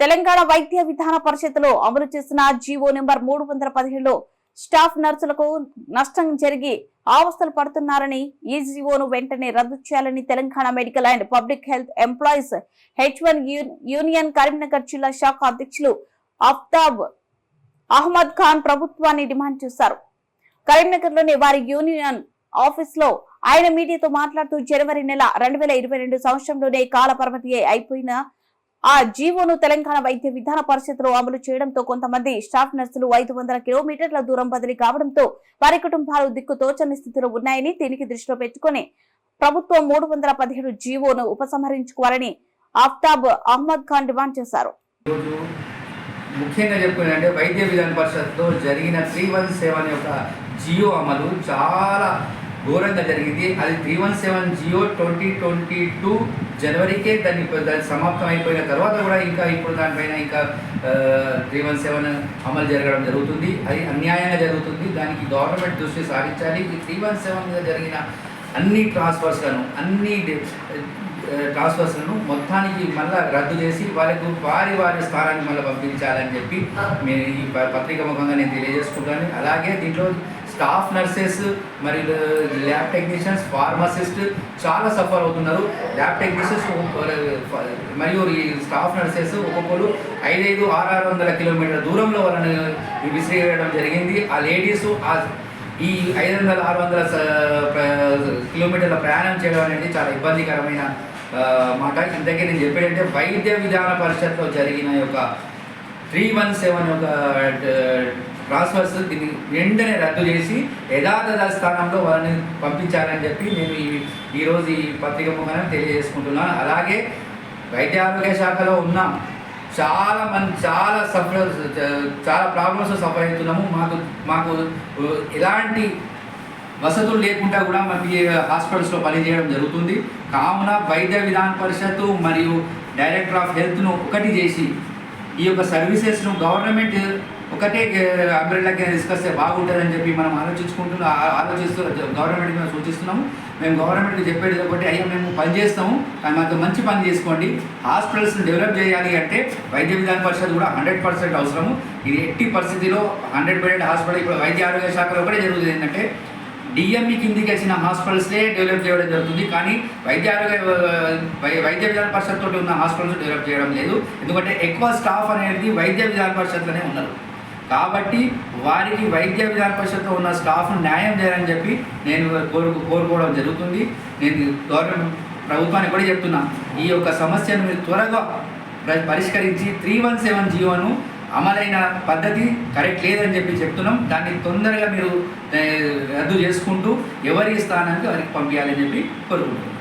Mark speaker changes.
Speaker 1: తెలంగాణ వైద్య విధాన పరిషత్తులో అమలు చేసిన జీవో నెంబర్ 317లో స్టాఫ్ నర్సులకు నష్టం జరిగి అవస్థలు పడుతున్నారని ఈ జీవోను వెంటనే రద్దు చేయాలని Telangana medical and public health employees H1 union Karimnagar జిల్లా శాఖ అధ్యక్షులు ఆఫ్తాబ్ అహ్మద్ ఖాన్ ప్రభుత్వాన్ని డిమాండ్ చేశారు. కరీంనగర్లోని వారి యూనియన్ ఆఫీస్ లో ఆయన మీడియాతో మాట్లాడుతూ జనవరి నెల 2022 సంవత్సరంలోనే కాల పరిమితి అయిపోయిన ఆ జీవోను తెలంగాణ వైద్య విధాన పరిషత్తులో అమలు చేయడంతో కొంతమంది స్టాఫ్ నర్సులు 500 కిలోమీటర్ల దూరం బదిలీ కావడంతో వారి కుటుంబాలు దిక్కుతోచని స్థితిలో ఉన్నాయని దీనికి దృష్టిలో పెట్టుకుని ప్రభుత్వం 317 జీవోను ఉపసంహరించుకోవాలని ఆఫ్తాబ్ అహ్మద్ ఖాన్ డిమాండ్ చేశారు.
Speaker 2: ముఖ్యంగా చెప్పుకున్నారంటే వైద్య విధాన పరిషత్లో జరిగిన 317 యొక్క జియో అమలు చాలా ఘోరంగా జరిగింది. అది 317 జియో 2022 జనవరికే దాని సమాప్తం అయిపోయిన తర్వాత కూడా ఇప్పుడు దానిపైన 317 అమలు జరగడం జరుగుతుంది. అది అన్యాయంగా జరుగుతుంది. దానికి గవర్నమెంట్ దృష్టి సారించాలి. ఈ 317 మీద జరిగిన అన్ని ట్రాన్స్ఫర్స్లను మొత్తానికి మళ్ళీ రద్దు చేసి వాళ్ళకు వారి స్థానాన్ని మళ్ళీ పంపించాలని చెప్పి నేను ఈ పత్రిక ముఖంగా నేను తెలియజేసుకుంటాను. అలాగే దీంట్లో స్టాఫ్ నర్సెస్ మరియు ల్యాబ్ టెక్నీషియన్స్, ఫార్మసిస్ట్ చాలా సఫర్ అవుతున్నారు. ల్యాబ్ టెక్నీషియన్స్ మరియు ఈ స్టాఫ్ నర్సెస్ ఒక్కొక్కరు 500-600 కిలోమీటర్ల దూరంలో వాళ్ళని విసిరేయడం జరిగింది. ఆ లేడీసు ఈ 500-600 కిలోమీటర్ల ప్రయాణం చేయడం అనేది చాలా ఇబ్బందికరమైన మాట. ఇంతకీ నేను చెప్పేటంటే వైద్య విధాన పరిషత్లో జరిగిన యొక్క 317 యొక్క ట్రాన్స్ఫర్స్ దీన్ని వెంటనే రద్దు చేసి యథాతథ స్థానంలో వాళ్ళని పంపించాలని చెప్పి నేను ఈరోజు ఈ పత్రిక ముఖాన్ని తెలియజేసుకుంటున్నాను. అలాగే వైద్య ఆరోగ్య శాఖలో ఉన్నాం, చాలా మంది చాలా ప్రాబ్లమ్స్ సఫర్ అవుతున్నాము. మాకు ఎలాంటి వసతులు లేకుండా కూడా మాకు హాస్పిటల్స్లో పనిచేయడం జరుగుతుంది. కావున వైద్య విధాన పరిషత్తు మరియు డైరెక్టర్ ఆఫ్ హెల్త్ను ఒకటి చేసి ఈ యొక్క సర్వీసెస్ను గవర్నమెంట్ ఒకటే అంబ్రెల్లా కింద తీసుకొస్తే బాగుంటుందని చెప్పి మనం ఆలోచిస్తూ గవర్నమెంట్కి మేము సూచిస్తున్నాము. మేము గవర్నమెంట్కి చెప్పేది ఒకటి, అయ్యా మేము పని చేస్తాము కానీ మాకు మంచి పని చేసుకోండి. హాస్పిటల్స్ని డెవలప్ చేయాలి అంటే వైద్య విధాన పరిషత్ కూడా 100% అవసరము. ఇది ఎట్టి పరిస్థితిలో 100% హాస్పిటల్ ఇప్పుడు వైద్య ఆరోగ్య శాఖలో ఒకటే జరుగుతుంది. ఏంటంటే డిఎంఈ కిందికి వచ్చిన హాస్పిటల్స్లే డెవలప్ చేయడం జరుగుతుంది, కానీ వైద్య విధాన పరిషత్ తోటి ఉన్న హాస్పిటల్స్ డెవలప్ చేయడం లేదు. ఎందుకంటే ఎక్కువ స్టాఫ్ అనేది వైద్య విధాన పరిషత్లోనే ఉన్నారు. కాబట్టి వారికి వైద్య విధాన పరిషత్లో ఉన్న స్టాఫ్ను న్యాయం చేయాలని చెప్పి నేను కోరుకోవడం జరుగుతుంది. నేను గవర్నమెంట్ ప్రభుత్వానికి కూడా చెప్తున్నా, ఈ యొక్క సమస్యను మీరు త్వరగా పరిష్కరించి 317 జీవోను అమలైన పద్ధతి కరెక్ట్ లేదని చెప్పి చెప్తున్నాం. దాన్ని తొందరగా మీరు రద్దు చేసుకుంటూ ఎవరి స్థానానికి వారికి పంపించాలని చెప్పి కోరుకుంటున్నాం.